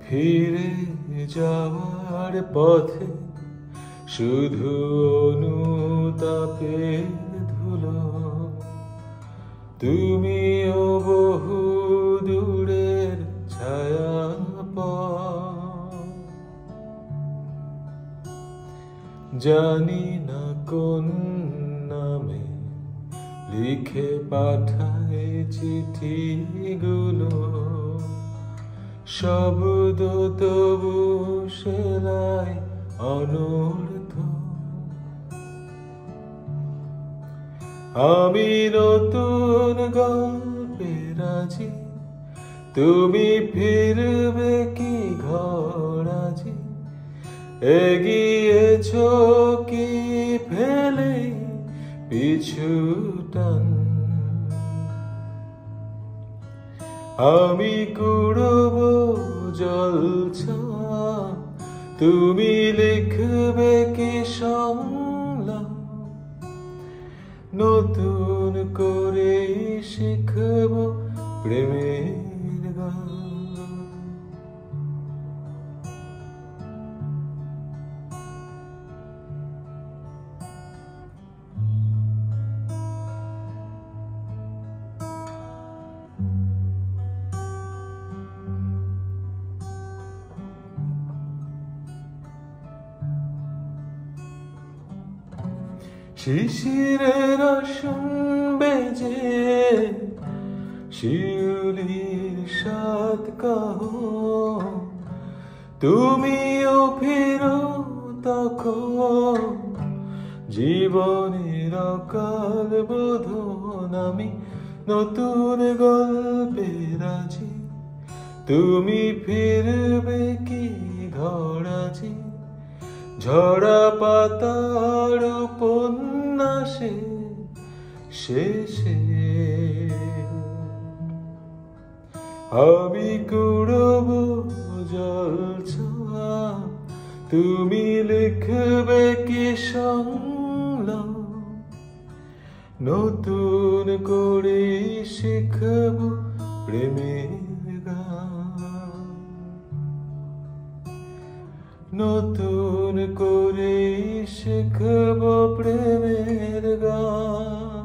ফিরে যাওয়ার পথে শুধু অনুতাপের ধুলো, তুমিও বহু দূরের ছায়াপথ। জানি না কোন নামে লিখে পাঠায় চিঠিগুলো, শব্দ তবু সেলাই অনর্থ। আমি নতুন গল্পে রাজি, তুমি ফিরবে কি ঘরাজি? এগিয়েছ কি ফেলে পিছু টান? আমি কুড়ব জলছা, তুমি লিখবে কি সংলাপ? নতুন করে শিখব প্রেমের গান। শিশিরের শুনবে যে শিউলির সাত কাহ, তুমিও ফিরো তখন জীবনের অকাল বোধন। আমি নতুন গল্পে রাজি, তুমি ফিরবে কি ঘরাজি? ঝরা পাতার উপন্যাসে শেষে আমি কুড়ব জলছা, তুমি লিখবে কি সংলাপ? নতুন করে শিখব প্রেমের গান। নতুন করে শিখব প্রেমের গান।